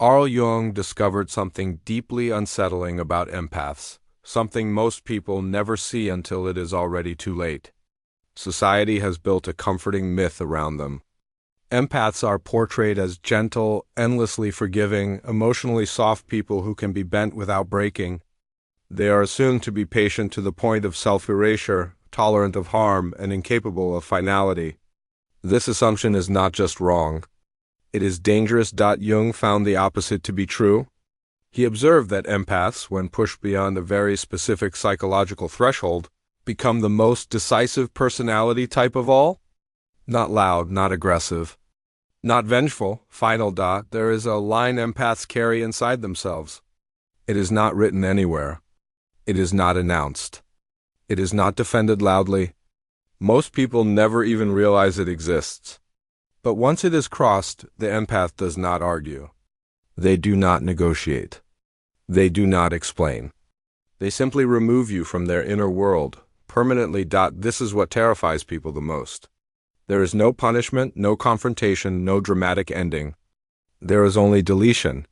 Carl Jung discovered something deeply unsettling about empaths, something most people never see until it is already too late. Society has built a comforting myth around them. Empaths are portrayed as gentle, endlessly forgiving, emotionally soft people who can be bent without breaking. They are assumed to be patient to the point of self-erasure, tolerant of harm, and incapable of finality. This assumption is not just wrong. It is dangerous. Jung found the opposite to be true. He observed that empaths, when pushed beyond a very specific psychological threshold, become the most decisive personality type of all. Not loud, not aggressive, not vengeful. Final. There is a line empaths carry inside themselves. It is not written anywhere. It is not announced. It is not defended loudly. Most people never even realize it exists. But once it is crossed, the empath does not argue. They do not negotiate. They do not explain. They simply remove you from their inner world, permanently. This is what terrifies people the most. There is no punishment, no confrontation, no dramatic ending. There is only deletion,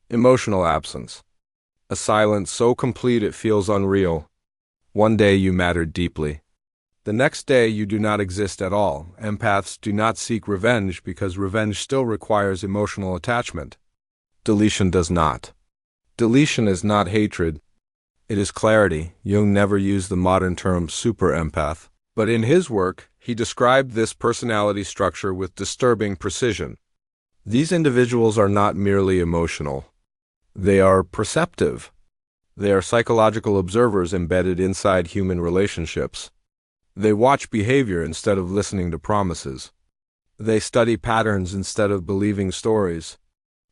emotional absence, a silence so complete it feels unreal. One day you mattered deeply. The next day you do not exist at all. Empaths do not seek revenge because revenge still requires emotional attachment. Deletion does not. Deletion is not hatred. It is clarity. Jung never used the modern term super empath, but in his work, he described this personality structure with disturbing precision. These individuals are not merely emotional. They are perceptive. They are psychological observers embedded inside human relationships. They watch behavior instead of listening to promises. They study patterns instead of believing stories.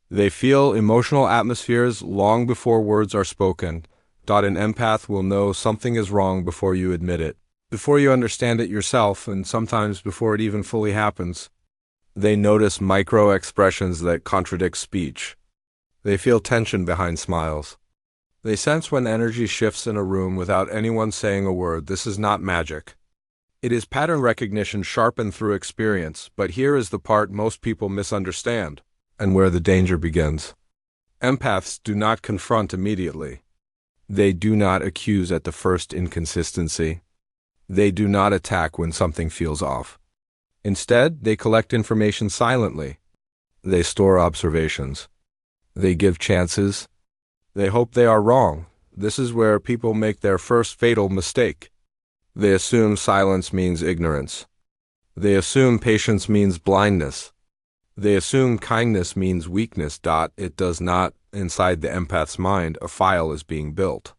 They feel emotional atmospheres long before words are spoken. An empath will know something is wrong before you admit it, before you understand it yourself, and sometimes before it even fully happens. They notice micro-expressions that contradict speech. They feel tension behind smiles. They sense when energy shifts in a room without anyone saying a word. This is not magic. It is pattern recognition sharpened through experience, but here is the part most people misunderstand, and where the danger begins. Empaths do not confront immediately. They do not accuse at the first inconsistency. They do not attack when something feels off. Instead, they collect information silently. They store observations. They give chances. They hope they are wrong. This is where people make their first fatal mistake. They assume silence means ignorance. They assume patience means blindness. They assume kindness means weakness. It does not. Inside the empath's mind, a file is being built.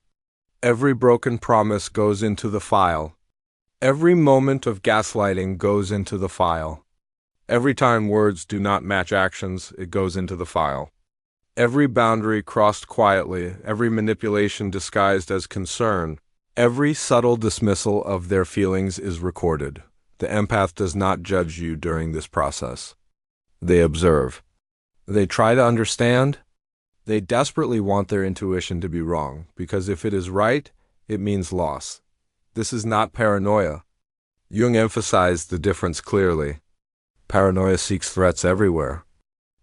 Every broken promise goes into the file. Every moment of gaslighting goes into the file. Every time words do not match actions, it goes into the file. Every boundary crossed quietly, every manipulation disguised as concern, every subtle dismissal of their feelings is recorded. The empath does not judge you during this process. They observe. They try to understand. They desperately want their intuition to be wrong, because if it is right, it means loss. This is not paranoia. Jung emphasized the difference clearly. Paranoia seeks threats everywhere.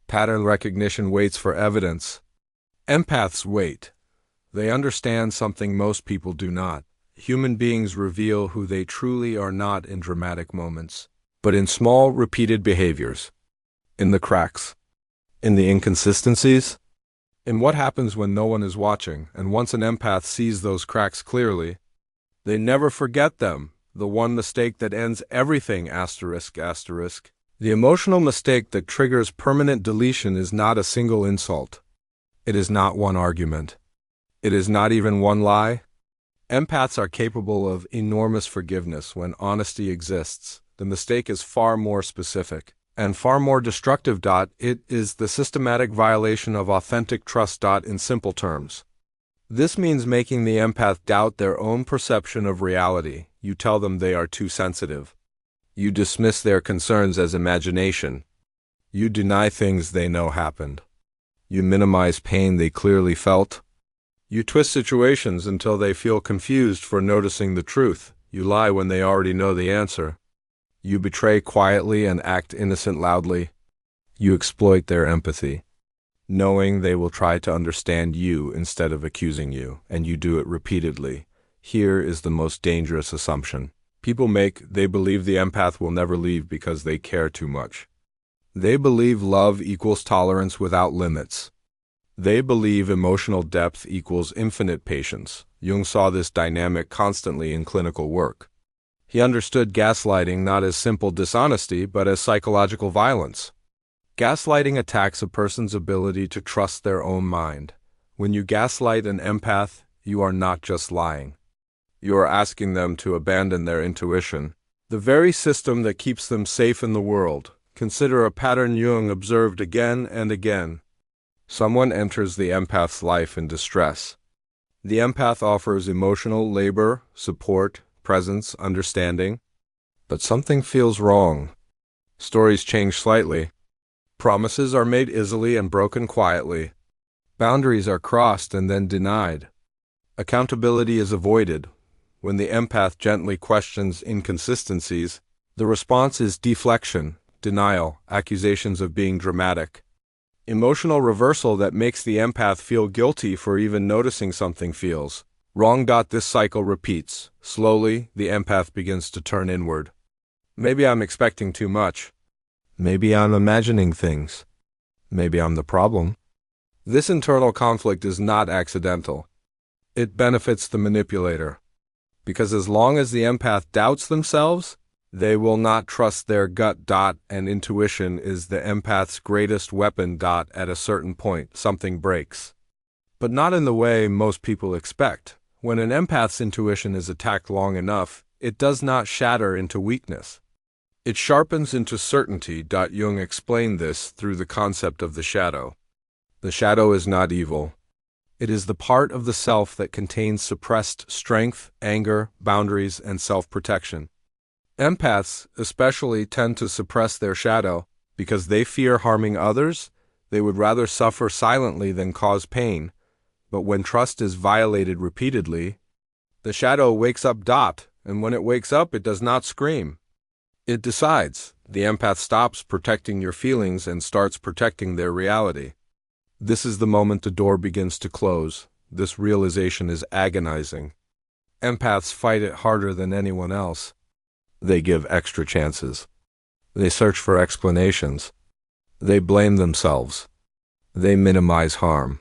Pattern recognition waits for evidence. Empaths wait. They understand something most people do not. Human beings reveal who they truly are not in dramatic moments, but in small, repeated behaviors. In the cracks. In the inconsistencies. In what happens when no one is watching, and once an empath sees those cracks clearly, they never forget them. The one mistake that ends everything, asterisk, asterisk. The emotional mistake that triggers permanent deletion is not a single insult. It is not one argument. It is not even one lie. Empaths are capable of enormous forgiveness when honesty exists. The mistake is far more specific and far more destructive. It is the systematic violation of authentic trust. In simple terms. This means making the empath doubt their own perception of reality. You tell them they are too sensitive. You dismiss their concerns as imagination. You deny things they know happened. You minimize pain they clearly felt. You twist situations until they feel confused for noticing the truth. You lie when they already know the answer. You betray quietly and act innocent loudly. You exploit their empathy. knowing they will try to understand you instead of accusing you, and you do it repeatedly. Here is the most dangerous assumption people make. They believe the empath will never leave because they care too much. They believe love equals tolerance without limits. They believe emotional depth equals infinite patience. Jung saw this dynamic constantly in clinical work. He understood gaslighting not as simple dishonesty, but as psychological violence. Gaslighting attacks a person's ability to trust their own mind. When you gaslight an empath, you are not just lying. You are asking them to abandon their intuition, the very system that keeps them safe in the world. Consider a pattern Jung observed again and again. Someone enters the empath's life in distress. The empath offers emotional labor, support, presence, understanding. But something feels wrong. Stories change slightly. Promises are made easily and broken quietly. Boundaries are crossed and then denied. Accountability is avoided. When the empath gently questions inconsistencies, the response is deflection, denial, accusations of being dramatic. Emotional reversal that makes the empath feel guilty for even noticing something feels wrong. This cycle repeats. Slowly, the empath begins to turn inward. Maybe I'm expecting too much. Maybe I'm imagining things. Maybe I'm the problem. This internal conflict is not accidental. It benefits the manipulator. Because as long as the empath doubts themselves, they will not trust their gut. And intuition is the empath's greatest weapon. At a certain point, something breaks. But not in the way most people expect. When an empath's intuition is attacked long enough, it does not shatter into weakness. It sharpens into certainty. Jung explained this through the concept of the shadow. The shadow is not evil. It is the part of the self that contains suppressed strength, anger, boundaries, and self-protection. Empaths especially tend to suppress their shadow because they fear harming others. They would rather suffer silently than cause pain. But when trust is violated repeatedly, the shadow wakes up. And when it wakes up, it does not scream. It decides. The empath stops protecting your feelings and starts protecting their reality. This is the moment the door begins to close. This realization is agonizing. Empaths fight it harder than anyone else. They give extra chances. They search for explanations. They blame themselves. They minimize harm.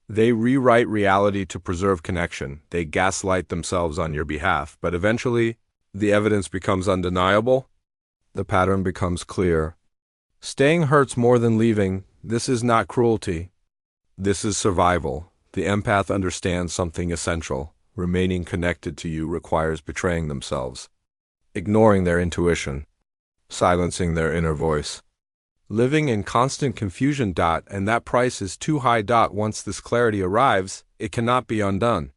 They rewrite reality to preserve connection. They gaslight themselves on your behalf, but eventually, the evidence becomes undeniable. The pattern becomes clear. Staying hurts more than leaving. This is not cruelty. This is survival. The empath understands something essential. Remaining connected to you requires betraying themselves, ignoring their intuition, silencing their inner voice, living in constant confusion. And that price is too high. Once this clarity arrives, it cannot be undone.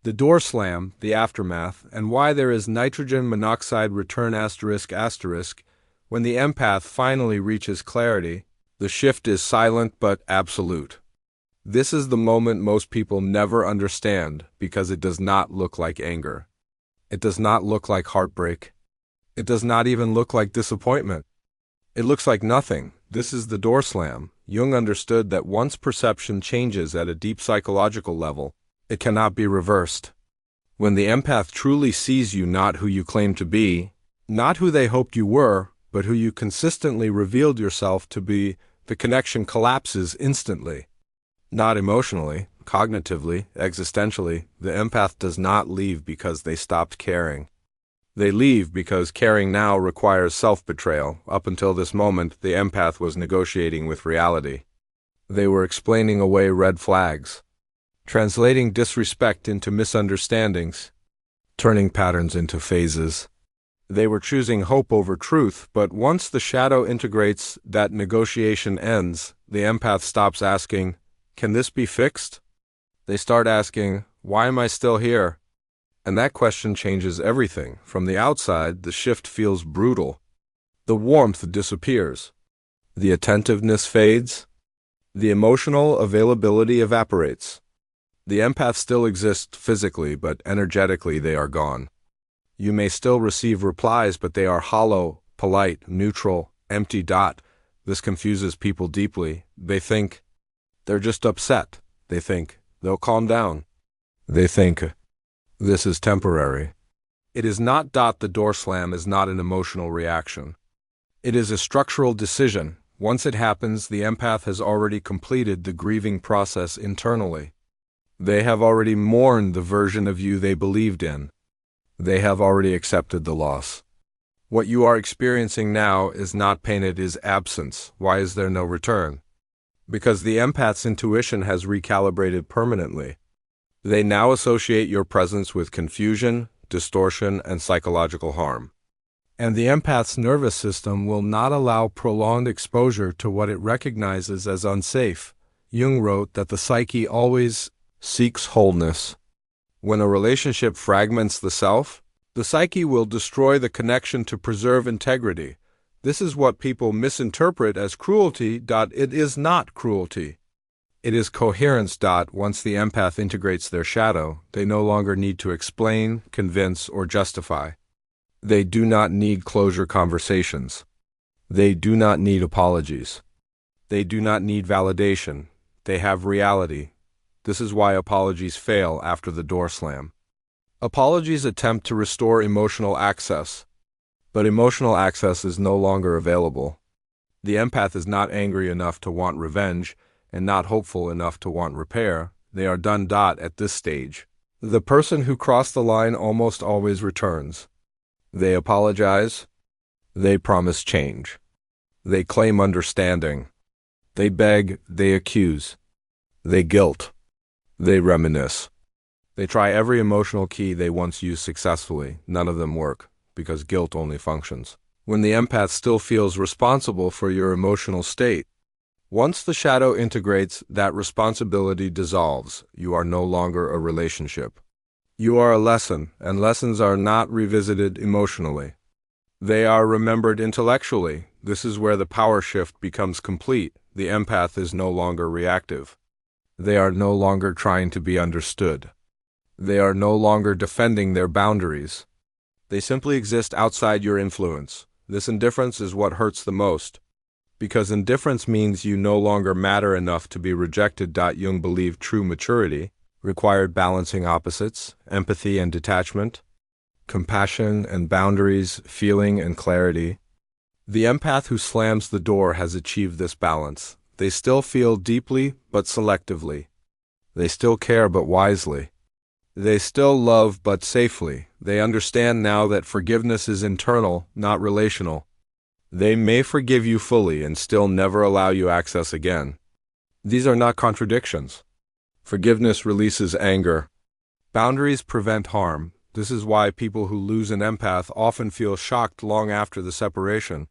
The door slam, the aftermath, and why there is nitrogen monoxide return ****. When the empath finally reaches clarity, the shift is silent but absolute. This is the moment most people never understand because it does not look like anger. It does not look like heartbreak. It does not even look like disappointment. It looks like nothing. This is the door slam. Jung understood that once perception changes at a deep psychological level, it cannot be reversed. When the empath truly sees you not who you claim to be, not who they hoped you were, but who you consistently revealed yourself to be, the connection collapses instantly. Not emotionally, cognitively, existentially, the empath does not leave because they stopped caring. They leave because caring now requires self-betrayal. Up until this moment, the empath was negotiating with reality. They were explaining away red flags, translating disrespect into misunderstandings, turning patterns into phases. They were choosing hope over truth, but once the shadow integrates, that negotiation ends. The empath stops asking, "Can this be fixed?" They start asking, "Why am I still here?" And that question changes everything. From the outside, the shift feels brutal. The warmth disappears. The attentiveness fades. The emotional availability evaporates. The empath still exists physically, but energetically they are gone. You may still receive replies, but they are hollow, polite, neutral, empty. This confuses people deeply. They think they're just upset. They think they'll calm down. They think this is temporary. It is not. The door slam is not an emotional reaction. It is a structural decision. Once it happens, the empath has already completed the grieving process internally. They have already mourned the version of you they believed in. They have already accepted the loss. What you are experiencing now is not pain, it is absence. Why is there no return? Because the empath's intuition has recalibrated permanently. They now associate your presence with confusion, distortion, and psychological harm. And the empath's nervous system will not allow prolonged exposure to what it recognizes as unsafe. Jung wrote that the psyche always seeks wholeness. When a relationship fragments the self, the psyche will destroy the connection to preserve integrity. This is what people misinterpret as cruelty. It is not cruelty. It is coherence. Once the empath integrates their shadow, they no longer need to explain, convince, or justify. They do not need closure conversations. They do not need apologies. They do not need validation. They have reality. This is why apologies fail after the door slam. Apologies attempt to restore emotional access, but emotional access is no longer available. The empath is not angry enough to want revenge and not hopeful enough to want repair. They are done. At this stage, the person who crossed the line almost always returns. They apologize. They promise change. They claim understanding. They beg. They accuse. They guilt. They reminisce. They try every emotional key they once used successfully. None of them work, because guilt only functions when the empath still feels responsible for your emotional state. Once the shadow integrates, that responsibility dissolves. You are no longer a relationship. You are a lesson, and lessons are not revisited emotionally. They are remembered intellectually. This is where the power shift becomes complete. The empath is no longer reactive. They are no longer trying to be understood. They are no longer defending their boundaries. They simply exist outside your influence. This indifference is what hurts the most, because indifference means you no longer matter enough to be rejected. Jung believed true maturity required balancing opposites, empathy and detachment, compassion and boundaries, feeling and clarity. The empath who slams the door has achieved this balance. They still feel deeply, but selectively. They still care, but wisely. They still love, but safely. They understand now that forgiveness is internal, not relational. They may forgive you fully and still never allow you access again. These are not contradictions. Forgiveness releases anger. Boundaries prevent harm. This is why people who lose an empath often feel shocked long after the separation.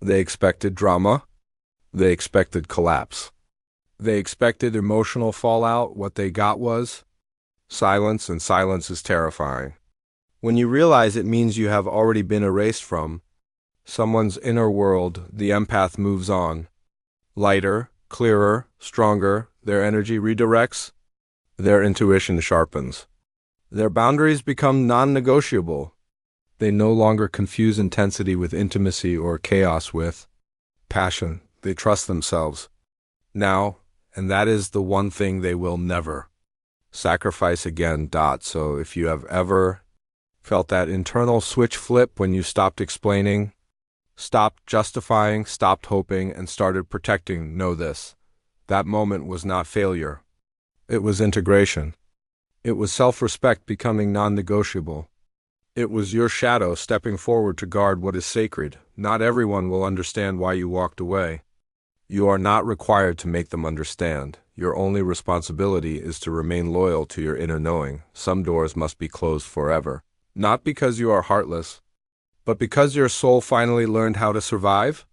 They expected drama. They expected collapse. They expected emotional fallout. What they got was silence, and silence is terrifying. When you realize it means you have already been erased from someone's inner world, the empath moves on. Lighter, clearer, stronger, their energy redirects, their intuition sharpens. Their boundaries become non-negotiable. They no longer confuse intensity with intimacy or chaos with passion. They trust themselves now, and that is the one thing they will never sacrifice again. So if you have ever felt that internal switch flip when you stopped explaining, stopped justifying, stopped hoping, and started protecting, know this: that moment was not failure. It was integration. It was self-respect becoming non-negotiable. It was your shadow stepping forward to guard what is sacred. Not everyone will understand why you walked away. You are not required to make them understand. Your only responsibility is to remain loyal to your inner knowing. Some doors must be closed forever. Not because you are heartless, but because your soul finally learned how to survive.